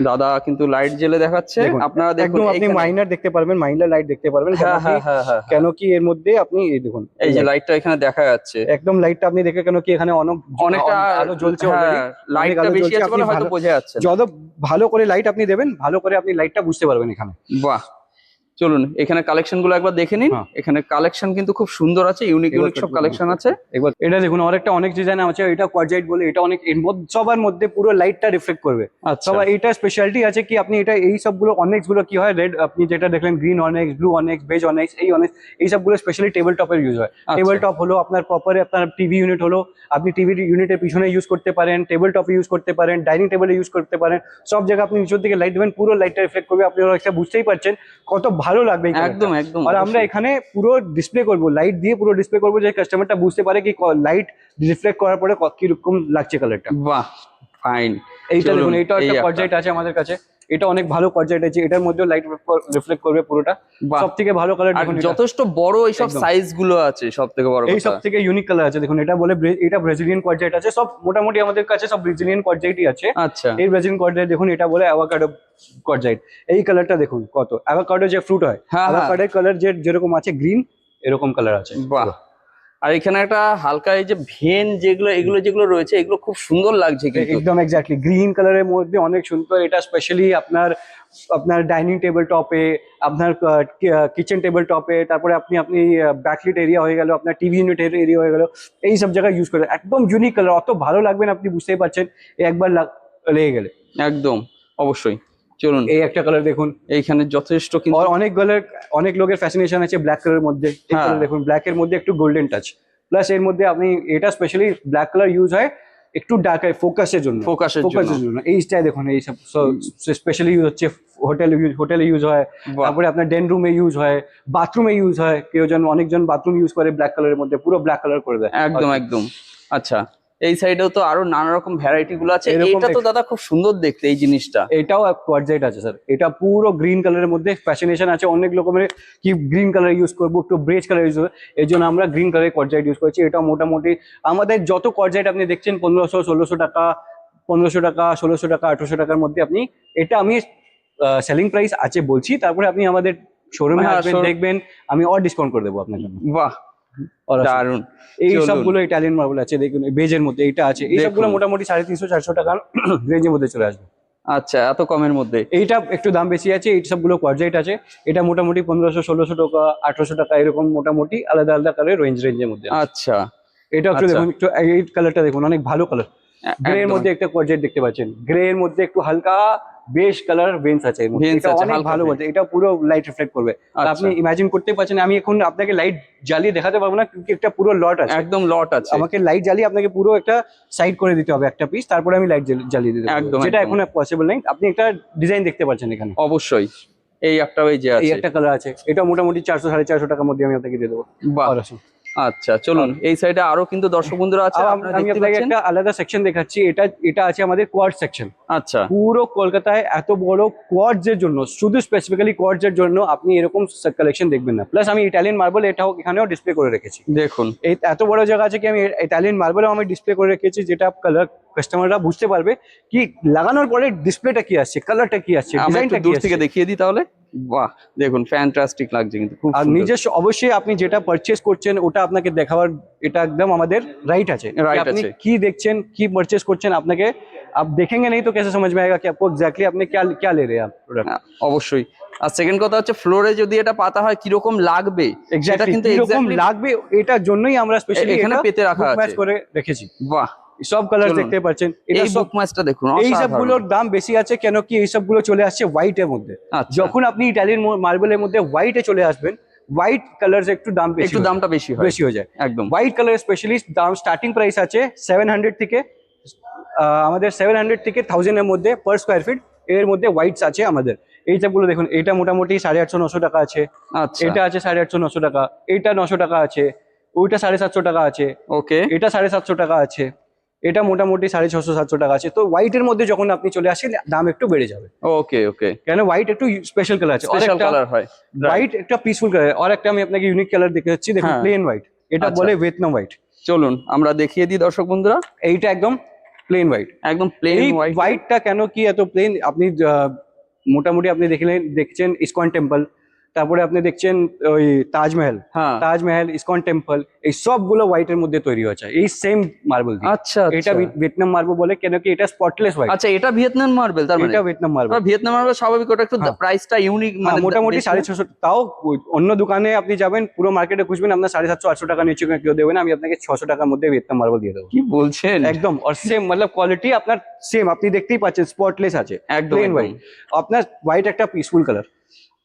দাদা কিন্তু লাইট জেলে দেখাচ্ছে, দেখুন, আপনারা দেখুন একদম আপনি এইখানে- মাইনার দেখতে পারবেন, মাইনার লাইট দেখতে পারবেন। হ্যাঁ হ্যাঁ হ্যাঁ হ্যাঁ, কেন কি এর মধ্যে আপনি এই দেখুন, এই যে লাইটটা এখানে দেখা যাচ্ছে, একদম লাইটটা আপনি দেখে, কেন কি এখানে অনেকটা আলো জ্বলছে হ্যাঁ, already, লাইটটা আলো বেশি জ্বলছে, আছে আপনি বলে হয়তো ভালো- বোঝা যাচ্ছে না। যত ভালো করে লাইট আপনি দেবেন, ভালো করে আপনি লাইটটা বুঝতে পারবেন এখানে। বাহ, চলুন এখানে কালেকশন গুলো একবার দেখে নিন। হ্যাঁ। এখানে কালেকশন কিন্তু খুব সুন্দর আছে, ইউনিক এবার সব দেখুন। কালেকশন আছে। একবার এটা দেখুন, আরেকটা অনেক ডিজাইন আছে, এটা কোয়াডজাইট বলে, এটা অনেক এর মধ্যে সবার মধ্যে পুরো লাইটটা রিফ্লেক্ট করবে। আচ্ছা, সবার এটা স্পেশালিটি আছে কি, আপনি এটা এই সবগুলো অনেক্স গুলো কি হয়, রেড আপনি যেটা দেখলেন, গ্রিন অনেক্স, ব্লু অনেক্স, বেজ অনেক্স, এই অনেক্স, এই সবগুলো স্পেশালি টেবিল টপের ইউজ হয়। আচ্ছা। টেবিল টপ হলো আপনার প্রপারে আপনার টিভি ইউনিট হলো, আপনি টিভি ইউনিটের পিছনে ইউজ করতে পারেন, টেবিল টপে ইউজ করতে পারেন, ডাইনিং টেবিলে ইউজ করতে পারেন। সব জায়গায় আপনি নিচের দিকে লাইট দেবেন, পুরো লাইটটা রিফ্লেক্ট করবে। আপনি একটা বুঝতেই পারছেন কত ভালো লাগবে এই একদম colourটা। একদম। আর আমরা এখানে পুরো ডিসপ্লে করব, লাইট দিয়ে পুরো ডিসপ্লে করবো, যে কাস্টমারটা বুঝতে পারে কি লাইট রিফ্লেক্ট করার পরে কিরকম লাগছে কালারটা। বাহ, ফাইন। এইটা চলুন, দেখুন, এইটা এই একটা একটা। কোয়াডজাইট আছে আমাদের কাছে, এটা অনেক ভালো কোয়াডজাইট আছে, এটার মধ্যেও লাইট রিফ্লেক্ট করবে পুরোটা। বাহ। সব থেকে ভালো কালার আর দেখুন, যথেষ্ট বড় এইসব একদম। সাইজ গুলো আছে, সব থেকে বড় এই সব কথা। থেকে ইউনিক কালার আছে। দেখুন এটা বলে এটা ব্রাজিলিয়ান কোয়াডজাইট আছে, সব মোটামুটি আমাদের কাছে সব ব্রাজিলিয়ান কোয়াডজাইটই আছে। আচ্ছা, এই ব্রাজিলিয়ান কোয়াডজাইট দেখুন, এটা বলে অ্যাভোকাডো কোয়াডজাইট। এই কালারটা দেখুন কত, অ্যাভোকাডো যে ফ্রুট হয়, হ্যাঁ, হ্যাঁ। অ্যাভোকাডোর কালার যেরকম আছে গ্রিন, এরকম কালার আছে। বাহ। আর এখানে একটা হালকা এই যে ভেন যেগুলো রয়েছে, এগুলো খুব সুন্দর লাগছে কিন্তু। একদম এক্স্যাক্টলি গ্রিন কালারের মধ্যে অনেক সুন্দর। এটা স্পেশালি আপনার ডাইনিং টেবিল টপে, আপনার কিচেন টেবিল টপে, তারপরে আপনি ব্যাকলিট এরিয়া হয়ে গেল, আপনার টিভি ইউনিট এরিয়া হয়ে গেল, এই সব জায়গায় ইউজ করে। একদম ইউনিক কালার, অত ভালো লাগবে না, আপনি বুঝতেই পারছেন একবার লেগে গেলে। একদম, অবশ্যই। চলুন এই একটা কালার দেখুন, এইখানে যথেষ্ট কিন্তু আর অনেক লোকের ফ্যাসিনেশন আছে ব্ল্যাক কালারের মধ্যে। এই হ্যাঁ। colour দেখুন, ব্ল্যাক এর মধ্যে একটু গোল্ডেন টাচ, প্লাস এর মধ্যে আপনি এটা স্পেশালি ব্ল্যাক কালার ইউজ হয় একটু ডার্ক ফোকাসের জন্য। ফোকাসের জন্য। এইটাই দেখুন, এই সব স্পেশালি ইউজ হচ্ছে হোটেলে ইউজ হয়, বাহ। তারপরে আপনার ডেন রুমে ইউজ হয়, বাথরুমে ইউজ হয়। অনেকজন বাথরুম ইউজ করে ব্ল্যাক কালারের মধ্যে, পুরো ব্ল্যাক কালার করে দেয়। একদম একদম। আচ্ছা, এই সাইডেও তো আরো নানা রকম ভ্যারাইটি গুলো আছে, এরকম এটা তো দাদা খুব সুন্দর দেখতে এই জিনিসটা। এটাও কোয়ার্টজাইট আছে স্যার, এটা পুরো গ্রিন কালারের মধ্যে ফ্যাশনেশন আছে অনেক রকমের, কি গ্রিন কালার ইউজ করবো, একটু ব্রেজ কালার ইউজ করবো, এই জন্য আমরা গ্রিন কালারের কোয়ার্টজাইট ইউজ করছি। এটা মোটামুটি আমাদের যত কোয়ার্টজাইট আপনি দেখছেন 1500, 1600 টাকা, 1500 টাকা, 1600 টাকা, 1800 টাকার মধ্যে আপনি, এটা আমি সেলিং প্রাইস আছে বলছি, তারপরে আপনি আমাদের শোরুমে হ্যাঁ, আসবেন, দেখবেন, আমি আর ডিসকাউন্ট করে দেবো আপনার জন্য। বাহ, দারুন। এই চলুন। সবগুলো ইটালিয়ান মার্বেল আছে, দেখুন বেজের মধ্যে এটা আছে, এই সবগুলো দেখুন। মোটামুটি 350, 400 টাকার রেঞ্জের মধ্যে চলে আসবে। আচ্ছা, এত কমের মধ্যে? এইটা একটু দাম বেশি আছে, এই সবগুলো কোয়ার্টজাইট আছে, এটা মোটামুটি 1500, 1600 টাকা, 1800 টাকা, এরকম মোটামুটি আলাদা আলাদা কালার রেঞ্জের মধ্যে। আচ্ছা, এটা একটু আচ্ছা। দেখুন, একটু এই কালারটা দেখুন, অনেক ভালো কালার, গ্রে এর একদম। মধ্যে একটা কোয়ার্টজাইট দেখতে পাচ্ছেন, গ্রে এর মধ্যে একটু হালকা বেশ কালার ভেন্স আছে এর মধ্যে, Veins এটা আছে, অনেক হালকা ভালো vein। বলতে, এটা পুরো লাইট রিফ্লেক্ট করবে। আর আচ্ছা। আপনি ইমাজিন করতে পারছেন, আমি এখন আপনাকে লাইট জ্বালিয়ে দেখাতে পারবো না, কিন্তু একটা পুরো লট আছে, একদম লট আছে। আমাকে লাইট জ্বালিয়ে আপনাকে পুরো একটা সাইড করে দিতে হবে একটা পিস, তারপরে আমি লাইট জ্বালিয়ে দিতে পারবো, একদম, যেটা একদম। এখন পসিবল নেই। আপনি একটা ডিজাইন দেখতে পাচ্ছেন এখানে, অবশ্যই এই একটা ওই যে এই আছে। একটা কালার আছে, এটা মোটামুটি 400, 450 টাকার মধ্যে আমি আপনাকে দিয়ে দেবো। বাহ, আর আসুন, আচ্ছা চলুন, এই সাইডে আরো কিন্তু দর্শক বন্ধুরা আছে, আর আপনারা আমি দেখতে আপনাকে পাচ্ছেন। একটা আলাদা সেকশন দেখাচ্ছি, এটা আছে আমাদের কোয়ার্টজ সেকশন। আচ্ছা, পুরো কলকাতায় এত বড় কোয়ার্টজ এর জন্য, শুধু স্পেসিফিক্যালি কোয়ার্টজ এর জন্য আপনি এরকম কালেকশন দেখবেন না। প্লাস আমি ইটালিয়ান মার্বেল এটাও এখানেও ডিসপ্লে করে রেখেছি। দেখুন। এই এত বড় জায়গা আছে কি আমি ইটালিয়ান মার্বেলও আমি ডিসপ্লে করে রেখেছি, যেটা কালার কাস্টমাররা বুঝতে পারবে কি লাগানোর পরে ডিসপ্লেটা কি আসছে, কালারটা কি আসছে, আমি একটু ডিজাইনটা কি দূর আসছে। থেকে দেখিয়ে দিই তাহলে। বাহ, দেখুন ফ্যান্টাস্টিক লাগছে কিন্তু, খুব আর সুন্দর। নিজস্ব অবশ্যই আপনি যেটা পারচেস করছেন ওটা আপনাকে দেখাবার, এটা একদম আমাদের রাইট আছে कि Right আপনি আছে। কি দেখছেন, কি পারচেস করছেন, আপনাকে आप देखेंगे नहीं तो कैसे समझ में आएगा कि आपको एग्जैक्टली आपने क्या क्या ले रहे हैं आप प्रोडक्ट। হ্যাঁ, অবশ্যই। আর সেকেন্ড কথা হচ্ছে ফ্লোরে যদি এটা পাতা হয় কিরকম লাগবে সেটা এক্স্যাক্টলি কিন্তু কিরকম exactly লাগবে, এটার জন্যই আমরা স্পেশালি এখানে পেতে রাখা ম্যাচ আছে। করে রেখেছি। বাহ, সব কালার চলুন। দেখতে পাচ্ছেন, এটা এই সব, বুক ম্যাচটা দেখুন, এই অসাধারণ। সবগুলোর দাম বেশি আছে কেন কি এই সবগুলো চলে আসছে হোয়াইট এর মধ্যে। আচ্ছা। যখন আপনি ইটালিয়ান মার্বেলের মধ্যে হোয়াইটে চলে আসবেন, হোয়াইট কালার একটু দাম বেশি একটু হয়ে যায়। দামটা বেশি হয়। বেশি হয়ে যায়। একদম। হোয়াইট কালার স্পেশালি দাম স্টার্টিং প্রাইস আছে 700 থেকে, আমাদের 700 থেকে 1000 এর মধ্যে পার স্কোয়ার ফিট, এর মধ্যে হোয়াইটস আছে আমাদের। এই সবগুলো দেখুন, এটা মোটামুটি 850, 900 টাকা আছে, আচ্ছা, এটা আছে 850, 900 টাকা, এটা 900 টাকা আছে, ওইটা 750 টাকা আছে, ওকে। এটা 750 টাকা আছে, এটা মোটামুটি 650, 700 টাকা আছে। তো হোয়াইটের মধ্যে যখন আপনি চলে আসেন দাম একটু বেড়ে যাবে, ওকে, ওকে। কেন হোয়াইট একটু স্পেশাল কালার আছে, স্পেশাল কালার হয়। হোয়াইট একটা পিসফুল কালার। আর একটা আমি আপনাকে ইউনিক কালার দেখাচ্ছি, দেখুন হ্যাঁ। প্লেন হোয়াইট, এটা আচ্ছা। বলে ভিয়েতনাম হোয়াইট। চলুন আমরা দেখিয়ে দিই দর্শক বন্ধুরা, এইটা একদম প্লেন হোয়াইট। একদম প্লেন এই হোয়াইট। হোয়াইটটা কেন কি এত প্লেন, আপনি মোটামুটি আপনি দেখছেন ইসকন টেম্পল, তারপরে আপনি দেখছেন ওই তাজমহল, হ্যাঁ, তাজমহল, ইসকন টেম্পল, এই সবগুলো হোয়াইটের মধ্যে তৈরি হয়েছে এই সেম মার্বেল দিয়ে। আচ্ছা, এটা আচ্ছা। ভিয়েতনাম মার্বেল বলে কেন কি এটা স্পটলেস হোয়াইট, আচ্ছা, এটা ভিয়েতনাম মার্বেল তার মানে? এটা ভিয়েতনাম মার্বেল। ভিয়েতনাম মার্বেল স্বাভাবিক, ওটা একটু হ্যাঁ। প্রাইসটা ইউনিক, মানে মোটামুটি বেশি। 650, তাও অন্য দোকানে আপনি যাবেন পুরো মার্কেটে খুঁজবেন আপনার 750, 800 টাকা নিচে কেউ দেবেন, আমি আপনাকে 600 টাকার মধ্যে ভিয়েতনাম মার্বেল দিয়ে দেবো কি বলছেন? একদম। আর সেম মতলব কোয়ালিটি আপনার সেম, আপনি দেখতেই পাচ্ছেন স্পটলেস আছে, একদম, প্লেন একদম। হোয়াইট। আপনার হোয়াইট একটা পিসফুল কালার,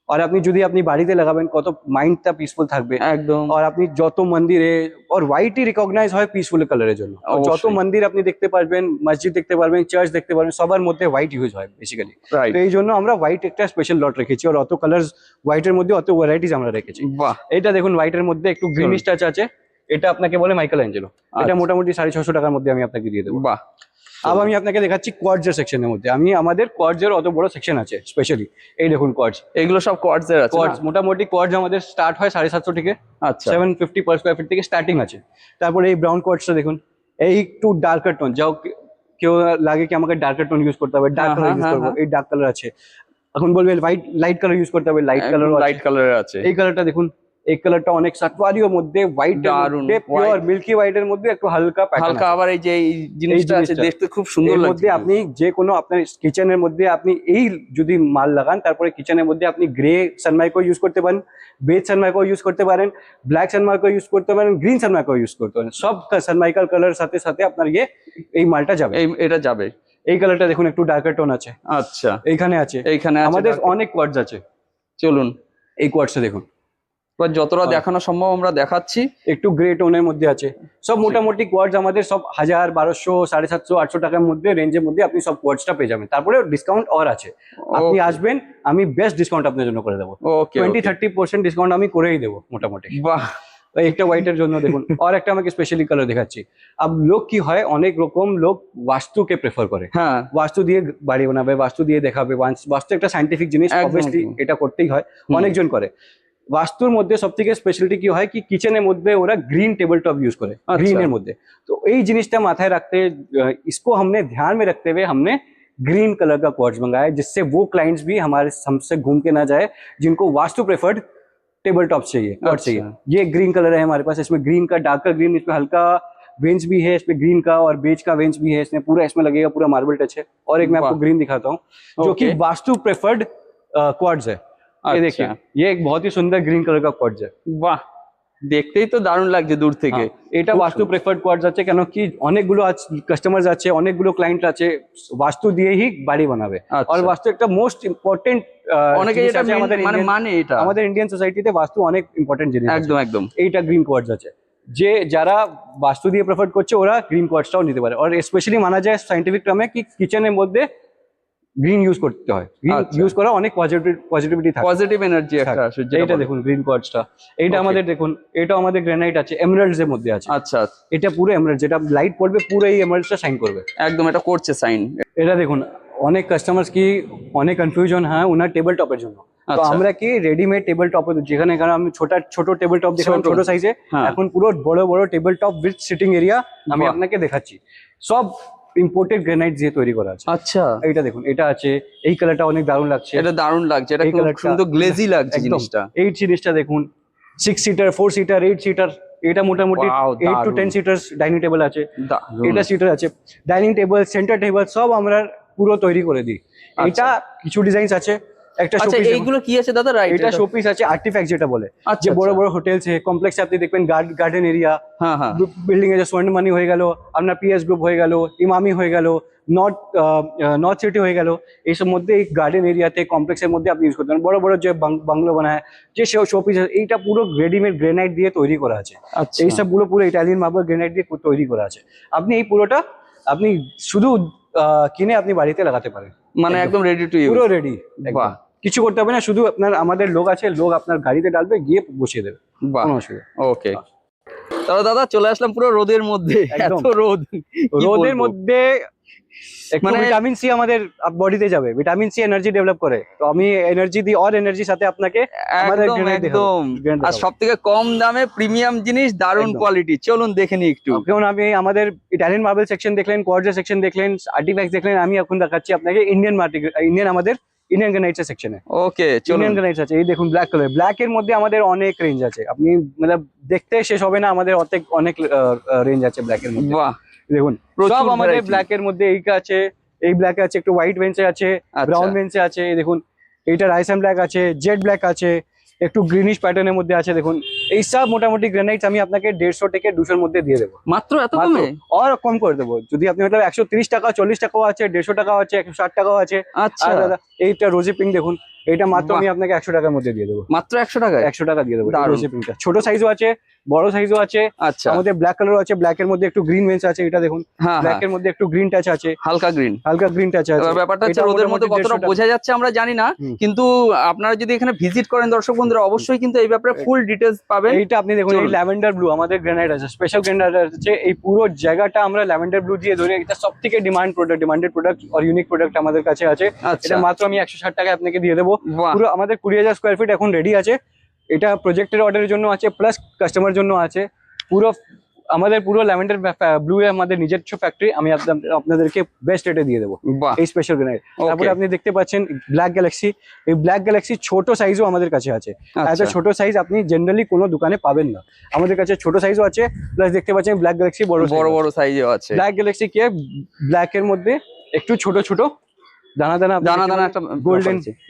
আর আপনি যদি আপনি বাড়িতে লাগাবেন কত মাইন্ডটা পিসফুল থাকবে। একদম। আর আপনি যত মন্দিরে, আর হোয়াইটই রিকগনাইজ হয় পিসফুল কালারের জন্য, আর যত অবশ্যই। মন্দির আপনি দেখতে পারবেন, মসজিদ দেখতে পারবেন, চার্চ দেখতে পারবেন, সবার মধ্যে হোয়াইট ইউজ হয় বেসিক্যালি। রাইট। তো এই জন্য আমরা হোয়াইট একটা স্পেশাল লট রেখেছি, আর অত কালার হোয়াইটের মধ্যে অত ভ্যারাইটিস আমরা রেখেছি। বাহ, এটা দেখুন হোয়াইটের মধ্যে একটু গ্রিনিশ টাচ আছে, এটা আপনাকে বলে মাইকেল অ্যাঞ্জেলো, এটা আচ্ছা। মোটামুটি 650 টাকার মধ্যে আমি আপনাকে দিয়ে দেবো। বাহ। আবার আমি আপনাকে দেখাচ্ছি কোয়ার্টজের সেকশনের মধ্যে, আমি আমাদের কোয়ার্টজের অত বড় সেকশন আছে স্পেশালি, এই দেখুন কোয়ার্টজ। এগুলো সব কোয়ার্টজের আছে কোয়ার্টজ না? মোটামুটি কোয়ার্টজ আমাদের স্টার্ট হয় 750 থেকে, আচ্ছা, 750 পার স্কোয়ার ফিট থেকে স্টার্টিং আছে। তারপরে এই ব্রাউন কোয়ার্টজটা দেখুন, এই একটু ডার্কার টোন, যাও কেউ লাগে কি আমাকে ডার্কার টোন ইউজ করতে হবে, ডার্ক হ্যাঁ, কালার ইউজ হ্যাঁ, করবো, হ্যাঁ। এই ডার্ক কালার আছে। এখন বলবে লাইট কালার ইউজ করতে হবে, লাইট কালার লাইট কালারের আছে। এই কালারটা দেখুন, এই কালারটা অনেক সাতওয়ারির মধ্যে, হোয়াইট দারুণ, পিওর white। মিল্কি হোয়াইটের মধ্যে একটু হালকা প্যাটার্ন হালকা, আবার এই যে এই জিনিসটা আছে জিনিসটা। দেখতে খুব সুন্দর এর লাগছে। মধ্যে আপনি যে কোনো আপনার কিচেনের মধ্যে আপনি এই যদি মাল লাগান, তারপরে কিচেনের মধ্যে আপনি গ্রে সানমাইকো ইউজ করতে পারেন, বেজ সানমাইকো ইউজ করতে পারেন, ব্ল্যাক সানমাইকো ইউজ করতে পারেন, গ্রিন সানমাইকো ইউজ করতে পারেন, সব সানমাইকার কালার সাথে সাথে আপনার এই মালটা যাবে। এটা যাবে। এই কালারটা দেখুন একটু ডার্কার টোন আছে, আচ্ছা, এইখানে আছে, এইখানে আছে আমাদের dark- অনেক কোয়ার্টজ আছে। চলুন এই কোয়ার্টসটা দেখুন, এবার যতটা দেখানো সম্ভব আমরা দেখাচ্ছি। একটু গ্রে টোনের মধ্যে আছে, সব মোটামুটি কোয়ার্টজ আমাদের সব 1000, 1200, 750, 800 টাকার মধ্যে রেঞ্জের মধ্যে আপনি সব কোয়ার্টজটা পেয়ে যাবেন। তারপরে ডিসকাউন্ট আর আছে, আপনি আসবেন আমি বেস্ট ডিসকাউন্ট আপনার জন্য করে দেবো, ওকে, 20-30% ডিসকাউন্ট আমি করেই দেবো মোটামুটি। বাহ, একটা হোয়াইটের জন্য দেখুন আর একটা আমাকে স্পেশালি কালার দেখাচ্ছি। अब লোক কি হয় অনেক রকম লোক বাস্তুকে প্রেফার করে, হ্যাঁ বাস্তু দিয়ে বাড়ি বানাবে, বাস্তু দিয়ে দেখাবে। বাস্তু একটা সাইন্টিফিক জিনিস, একদম, অবভিয়াসলি একদম। এটা করতেই হয়, হুম। অনেকজন করে। বাস্তুর মধ্যে সব থেকে স্পেশালিটি কি হয় কি কিচেনের মধ্যে ওরা গ্রিন টেबल टॉप यूज करे, আচ্ছা। গ্রিনের মধ্যে। তো এই জিনিসটা মাথায় রাখতে इसको हमने ध्यान में रखते हुए हमने ग्रीन कलर का क्वार्ट्ज मंगाया, जिससे वो क्लाइंट्स भी हमारे हमसे घूम के ना जाए जिनको वास्तु प्रेफर्ड टेबल टॉप चाहिए, क्वार्ट्ज चाहिए। ये ग्रीन कलर है हमारे पास, इसमें ग्रीन का डार्कर ग्रीन, इसमें हल्का वेंस भी है, इसमें ग्रीन का और बेज का वेंस भी है, इसमें पूरा इसमें लगेगा पूरा मार्बल टच है। और एक मैं आपको वाह। ग्रीन दिखाता हूँ जो कि Okay। वास्तु प्रेफर्ड क्वार्ट्ज है। ये अच्छा। देखिए, ये एक बहुत ही सुंदर ग्रीन कलर का क्वार्ट्ज है। বাহ, দেখতেই তো দারুণ লাগছে দূর থেকে। এটা খুব বাস্তু সুন্দর। প্রেফার্ড কোয়ার্টজ আছে, কেন কি অনেকগুলো আজ কাস্টমার্স আছে, অনেকগুলো ক্লায়েন্ট আছে বাস্তু দিয়েই বাড়ি বানাবে। আচ্ছা। আর বাস্তু একটা মোস্ট ইম্পর্টেন্ট অনেকে এটা মানে এটা আমাদের ইন্ডিয়ান সোসাইটিতে বাস্তু অনেক ইম্পর্টেন্ট জিনিস আছে। একদম একদম। এইটা গ্রিন কোয়ার্টজ আছে, যে যারা বাস্তু দিয়ে প্রেফার করছে ওরা গ্রিন কোয়ার্টজটাও নিতে পারে। আর স্পেশালি মানা যায় সাইন্টিফিক টার্মে কি কিচেনের মধ্যে গ্রিন ইউজ করতে হয়, গ্রিন আচ্ছা। ইউজ করা অনেক পজিটিভিটি থাকে। পজিটিভ এনার্জি একটা আসে যেটা এইটা বলে। দেখুন গ্রিন কোয়ার্টজটা, এইটা Okay। আমাদের দেখুন, এটা আমাদের গ্রানাইট আছে, এমরাল্ডস এর মধ্যে আছে। আচ্ছা, এটা পুরো এমরাল্ড, যেটা লাইট পড়বে পুরো এই এমরাল্ডসটা শাইন করবে। একদম এটা করছে সাইন। এটা দেখুন অনেক কাস্টমার্স কি অনেক কনফিউশন হয় ওনার টেবিল টপের জন্য। তো আচ্ছা। আমরা কি রেডিমেড টেবিল টপ, যেখানে এখানে আমি ছোট টেবিল টপ দেখালাম ছোট। ছোট সাইজে, হ্যাঁ। এখন পুরো বড় বড় table top with sitting area আমি বাহ। আপনাকে দেখাচ্ছি। সব ইম্পোর্টেড গ্রানাইট দিয়ে তৈরি করা আছে। আচ্ছা, এইটা দেখুন, এটা আছে, এই কালারটা অনেক দারুণ লাগছে। এটা দারুণ লাগছে, এটা এই খুব কালারটা সুন্দর গ্লেজি লাগছে একদম। জিনিসটা। এই জিনিসটা দেখুন, 6 সিটার, 4 সিটার, 8 সিটার, এটা মোটামুটি Wow, 8 to দারুণ। 10 সিটার ডাইনিং টেবিল আছে। দারুণ। এটা সিটার আছে, ডাইনিং টেবিল, সেন্টার টেবিল সব আমরা পুরো তৈরি করে দিই। এটা কিছু ডিজাইনস আছে, একটা আচ্ছা, শোপিস, এইগুলো কি আছে দাদা? রাইট, এটা শোপিস আছে, আর্টিফ্যাক্ট যেটা বলে, আচ্ছা, যে বড় আচ্ছা। বড় হোটেলস এ কমপ্লেক্সে আপনি দেখবেন গার্ডেন এরিয়া, হ্যাঁ হ্যাঁ। বিল্ডিং এ যে স্বর্ণমণি হয়ে গেল, আপনার পিএস গ্রুপ হয়ে গেল, ইমামি হয়ে গেল, নর্থ সিটি হয়ে গেল, এইসব মধ্যে এই গার্ডেন এরিয়াতে কমপ্লেক্সের মধ্যে আপনি ইউজ করতে পারেন। বড় বড় যে বাংলো বানায়, যে শোপিস, এইটা পুরো রেডিমেড গ্রেনাইট দিয়ে তৈরি করা আছে। আচ্ছা। এই সবগুলো পুরো ইটালিয়ান মার্বেল গ্রেনাইট দিয়ে তৈরি করা আছে। আপনি এই পুরোটা আপনি শুধু কিনে আপনি বাড়িতে লাগাতে পারেন, মানে একদম রেডি টু ইউজ। পুরো রেডি। বাহ। কিছু করতে হবে না, শুধু আমাদের লোক আছে, লোক আপনার গাড়িতে ডালবে, গিয়ে বসিয়ে দেবে, বাহ, কোনো অসুবিধা। ওকে। তাহলে দাদা চলে আসলাম পুরো রোদের মধ্যে, একদম। এত রোদ, কি রোদের বলবো? মধ্যে একটু মানে- ভিটামিন সি আমাদের বডিতে যাবে, ভিটামিন সি এনার্জি ডেভেলপ করে। তো আমি এনার্জি দিই, আর এনার্জির সাথে আপনাকে আমাদের একদম granite দেখাবো, একদম। granite আর দেখাবো। সব থেকে কম দামে প্রিমিয়াম জিনিস, দারুণ একদম। কোয়ালিটি। চলুন দেখে নি একটু। যেমন আমি আমাদের ইটালিয়ান মার্বেল সেকশন দেখলেন, কোয়ার্টজ সেকশন দেখলেন, আর্টিফ্যাক্ট দেখলেন, আমি এখন দেখাচ্ছি আপনাকে ইন্ডিয়ান গ্রানাইটস সেকশনে। ওকে চলুন। ইন্ডিয়ান গ্রানাইটস আছে, এই দেখুন ব্ল্যাক কালার, ব্ল্যাক এর মধ্যে আমাদের অনেক রেঞ্জ আছে, আপনি মানে দেখতে শেষ হবে না, আমাদের অনেক রেঞ্জ আছে ব্ল্যাক এর মধ্যে। বাহ, দেখুন প্রচুর সব আমাদের variety। ব্ল্যাক এর মধ্যে এইটা আছে, এই ব্ল্যাক আছে, একটু হোয়াইট বেঞ্চে আছে, আচ্ছা। ব্রাউন বেঞ্চে আছে, এই দেখুন এইটা রাইস এন্ড ব্ল্যাক আছে, জেড ব্ল্যাক আছে, একটু গ্রিনিশ প্যাটার্নের মধ্যে আছে। দেখুন এই সব মোটামুটি গ্রানাইটস আমি আপনাকে 150 থেকে 200 এর মধ্যে দিয়ে দেবো, মাত্র এত মাত্র। কমে? আর কম করে দেবো যদি আপনি মতলব 130 টাকা, 40 টাকাও আছে, 150 টাকাও আছে, 160 টাকাও আছে। আচ্ছা, আর দাদা এইটা রোজি পিঙ্ক দেখুন, এটা মাত্র বাহ। আমি আপনাকে 100 টাকার মধ্যে দিয়ে দেবো, মাত্র 100 টাকায়? 100 টাকা দিয়ে দেবো। দারুণ। রোজি পিঙ্কটা ছোট সাইজও আছে, বড় সাইজও আছে, আচ্ছা, আমাদের ব্ল্যাক কালারও আছে, ব্ল্যাক এর মধ্যে একটু গ্রিন বেঞ্চ আছে, এটা দেখুন হ্যাঁ ব্ল্যাক হ্যাঁ, এর মধ্যে একটু গ্রিন টাচ আছে, হালকা গ্রিন। হালকা গ্রিন টাচ আছে। এবার ব্যাপারটা হচ্ছে এটা রোদের মধ্যে মোটামুটি কতটা 150 টাকা। বোঝা যাচ্ছে আমরা জানি না, হুম। কিন্তু আপনারা যদি এখানে ভিজিট করেন দর্শক বন্ধুরা, অবশ্যই কিন্তু এই ব্যাপারে ফুল ডিটেলস পাবেন। এইটা আপনি দেখুন, এই চলুন। ল্যাভেন্ডার ব্লু আমাদের গ্রানাইট আছে, স্পেশাল গ্রানাইট আছে, এই পুরো জায়গাটা আমরা ল্যাভেন্ডার ব্লু দিয়ে ধরে, এটা সব থেকে ডিমান্ডেড প্রোডাক্ট আর ইউনিক প্রোডাক্ট আমাদের কাছে আছে। আচ্ছা, এটা মাত্র আমি 160 টাকায় আপনাকে দিয়ে দেবো। বাহ, পুরো আমাদের 20,000 স্কোয়ার ফিট এখন রেডি আছে, এটা প্রজেক্টের অর্ডারের জন্য আছে, প্লাস কাস্টমার জন্য আছে। পুরো আমাদের পুরো ল্যাভেন্ডার ব্লু এ আমাদের নিজস্ব ফ্যাক্টরি, আমি আপনাদেরকে বেস্ট রেটে দিয়ে দেবো বাহ, এই স্পেশাল গ্রানাইট। তারপরে ওকে, আপনি দেখতে পাচ্ছেন ব্ল্যাক গ্যালাক্সি, এই ব্ল্যাক গ্যালাক্সি ছোট সাইজও আমাদের কাছে আছে। এত আচ্ছা, ছোট সাইজ আপনি জেনারেলি কোনো দোকানে পাবেন না, আমাদের কাছে ছোট সাইজও আছে, প্লাস দেখতে পাচ্ছেন ব্ল্যাক গ্যালাক্সি বড় বড় বড় সাইজেও আছে। ব্ল্যাক গ্যালাক্সি কে ব্ল্যাক এর মধ্যে একটু ছোট ছোট দানা দানা দানা দানা একটা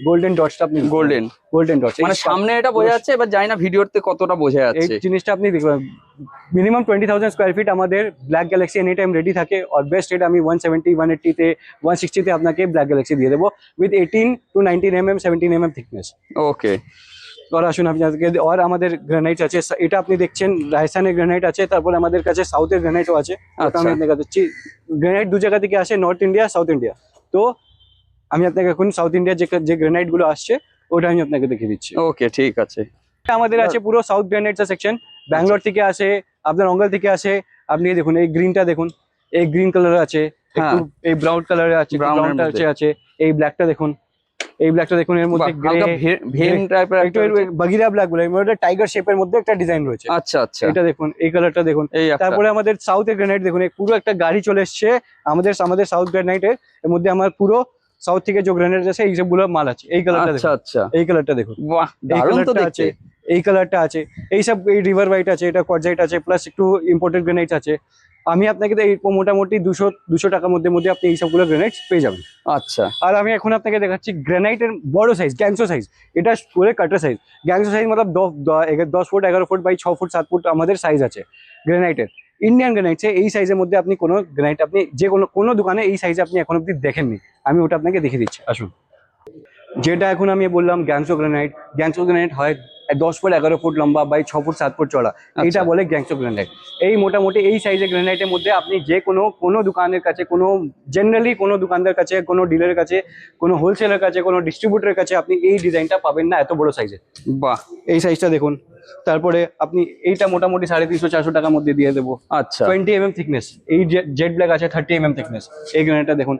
গোল্ডেন ডটস, আপনি গোল্ডেন ডটস মানে সামনে এটা বোঝা যাচ্ছে, এবার জানি না ভিডিওতে কতটা বোঝা এই যাচ্ছে। জিনিসটা আপনি দেখবেন। মিনিমাম 20,000 স্কোয়ার ফিট আমাদের black Galaxy any time ready থাকে, আর বেস্ট রেট আমি 170, 180 তে 160 তে আপনাকে ব্ল্যাক গ্যালাক্সি দিয়ে দেবো with 18 to 19 mm 17 mm thickness. Okay, और আসুন আপনি আজকে, और আমাদের গ্রানাইট আছে, এটা আপনি দেখছেন রাজস্থানের গ্রানাইট আছে, তারপরে আমাদের কাছে সাউথের গ্রানাইটও আছে। ওটা আমি আচ্ছা। আপনাকে দিচ্ছি। গ্রানাইট দু জায়গা থেকে আসে, নর্থ ইন্ডিয়া, সাউথ ইন্ডিয়া। তো আমি আপনাকে এখন সাউথ ইন্ডিয়ার যে গ্রানাইট গুলো আসছে ওটা আমি আপনাকে দেখিয়ে দিচ্ছি। ওকে, ঠিক আছে। এটা আমাদের আছে পুরো সাউথ গ্রানাইটস সেকশন, ব্যাঙ্গালোর থেকে আসে, আপনার অঙ্গাল থেকে আসে। আপনি এই দেখুন, এই গ্রিনটা দেখুন, এই গ্রিন কালার আছে, একটু এই ব্রাউন কালারে আছে, Brown এর ব্রাউনটা মধ্যে। আছে, এই ব্ল্যাকটা দেখুন, এই ব্ল্যাকটা দেখুন, এর মধ্যে বাহ, হালকা ভেন টাইপের একটু বাগিরা ব্ল্যাক বলে, এর মধ্যে টাইগার শেপের মধ্যে একটা ডিজাইন রয়েছে। আচ্ছা আচ্ছা, এটা দেখুন, এই কালারটা দেখুন। এই একটা তারপরে আমাদের সাউথের গ্রানাইট দেখুন, এই পুরো একটা গাড়ি চলে এসছে আমাদের সাউথ গ্রানাইটের। এর মধ্যে আমার পুরো সাউথ থেকে যে গ্রানাইট আছে এই সবগুলো মাল আছে। এই কালারটা আচ্ছা দেখুন, আচ্ছা, এই কালারটা দেখুন, বাহ এই দারুণ তো কালারটা দেখতে। আছে, এই কালারটা আছে, এই সব, এই রিভার হোয়াইট আছে, এটা কোয়ার্টজাইট আছে, প্লাস একটু ইম্পোর্টেড গ্রানাইট আছে। আমি আপনাকে তো এই মোটামুটি 200 টাকার মধ্যে আপনি এই সবগুলো গ্রানাইট পেয়ে যাবেন। আচ্ছা আর আমি এখন আপনাকে দেখাচ্ছি গ্রানাইটের বড় সাইজ, গ্যাংসো সাইজ। এটা পুরো কাটার সাইজ। গ্যাংসো সাইজ মতলব 10 foot 11 foot by 6 foot 7 foot আমাদের সাইজ আছে গ্রানাইটের। ইন্ডিয়ান গ্রানাইট এই সাইজের মধ্যে আপনি কোনো গ্রানাইট আপনি যে কোনো দোকানে এই সাইজে আপনি এখন অব্দি দেখেননি। আমি ওটা আপনাকে দেখিয়ে দিচ্ছি, আসুন। যেটা এখন আমি বললাম গ্যাংসো গ্রানাইট হয় 10 ফুট 11 ফুট লম্বা বাই 6 ফুট 7 ফুট চড়া, এটা বলে গ্যাংসো গ্রানাইট। এই মোটামুটি এই সাইজের গ্রানাইটের মধ্যে আপনি যে কোনো দোকানের কাছে, জেনারেলি কোনো দোকানদার কাছে, কোনো ডিলারের কাছে, কোনো হোলসেলের কাছে, কোনো ডিস্ট্রিবিউটরের কাছে আপনি এই ডিজাইনটা পাবেন না এত বড় সাইজে। বাহ, এই সাইজটা দেখুন। তারপরে আপনি এইটা মোটামুটি 350-400 টাকার মধ্যে দিয়ে দেবো। আচ্ছা 20 mm থিকনেস, এই জেড ব্ল্যাক আছে 30 mm থিকনেস। এই গ্রানাইটটা দেখুন,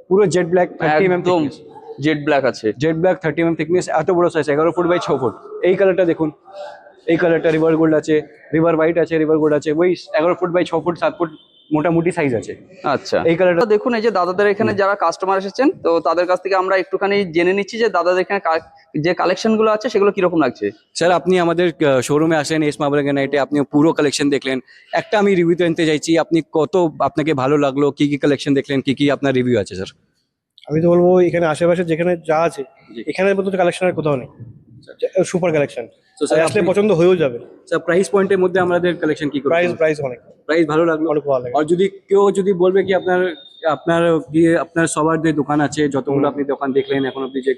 পুরো জেড ব্ল্যাক 30 mm একদম থিকনেস। জেড ব্ল্যাক আছে, জেড ব্ল্যাক 30 mm থিকনেস, এত বড় সাইজ, 11 ফুট বাই 6 ফুট। এই কালারটা দেখুন, এই কালারটা রিভার গোল্ড আছে, রিভার হোয়াইট আছে, রিভার গোল্ড আছে, ওই 11 ফুট বাই 6 ফুট 7 ফুট মোটামুটি সাইজ আছে। আচ্ছা এই কালারটা দেখুন, এই যে দাদাদের এখানে যারা কাস্টমার এসেছেন, তো তাদের কাছ থেকে আমরা একটুখানি জেনে নিচ্ছি যে দাদাদের এখানে যে কালেকশন গুলো আছে সেগুলো কিরকম লাগছে। স্যার, আপনি আমাদের শোরুমে আসেন এস মার্বেল গ্রানাইটে, আপনি পুরো কালেকশন দেখলেন। একটা আমি রিভিউ তো নিতে চাইছি, আপনি আপনাকে ভালো লাগলো, কি কি কালেকশন দেখলেন, কি আপনার রিভিউ আছে স্যার? আমি তো বলবো এখানে আশেপাশে যেখানে যা আছে জি। এখানের মতো কালেকশন আর কোথাও নেই। সুপার কালেকশন, তো স্যার আসলে পছন্দ হয়েও যাবে। স্যার, প্রাইস পয়েন্টের মধ্যে আমাদের কালেকশন কি প্রাইস অনেক প্রাইস ভালো লাগলো? অনেক ভালো লাগে। আর কেউ যদি বলবে কি আপনার সবার যে দোকান আছে, যতগুলো আপনি দোকান দেখলেন এখন অব্দি, যে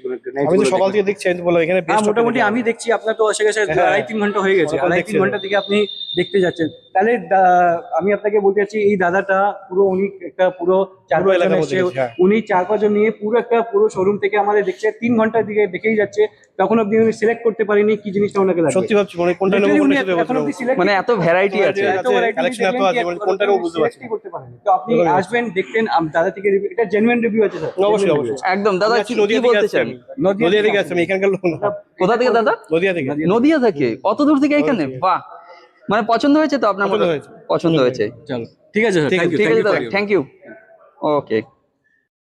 আমি তো সকাল থেকে দেখছি, আমি তো বললাম এখানে best মোটামুটি stock আমি দেখছি আপনার তো এসে গেছে হ্যাঁ। 2.5-3 ঘন্টা হয়ে গেছে। অনেকক্ষণ 2.5-3 দেখছি। ঘন্টা থেকে আপনি দেখতে যাচ্ছেন। তাহলে আমি আপনাকে বলতে চাচ্ছি, এই দাদাটা পুরো উনি একটা পুরো 4-5 জন এলাকার এসছে, মধ্যে গেছে, হ্যাঁ। উনি 4-5 জন নিয়ে পুরো শোরুম থেকে আমাদের দেখছে, 3 ঘন্টার দিকে দেখেই যাচ্ছে। তখন অব্দি উনি সিলেক্ট করতে পারিনি কি জিনিসটা ওনাকে লাগবে। সত্যি ভাবছি মানে কোনটা নেবো Literally কোনটা উনি সাথে এখন অব্দি select মানে এত ভ্যারাইটি আছে। এত variety collection এত দেখলেন আছে, কি মানে কোনটা নেবো বুঝতে পারছি না। select-ই করতে পারেননি। তো আপনি আসবেন, দেখতেন, দাদা থেকে review, এটা জেনুইন রিভিউ আছে স্যার। অবশ্যই অবশ্যই। একদম দাদা, আমি কি আছি নদিয়া কি থেকে বলতে আসছি চান? আমি। নদিয়া থেকে আসছি আমি, এখানকার লোক না। কোথা থেকে দাদা? নদিয়া থেকে। নদিয়া থেকে? অত দূর থেকে এখানে? নদিয়া। বাহ, মানে পছন্দ হয়েছে তো আপনার? পছন্দ হয়েছে। পছন্দ হয়েছে। চলো, ঠিক আছে স্যার, ঠিক থ্যাংক ইউ, আছে দাদা, থ্যাংক ইউ। ওকে।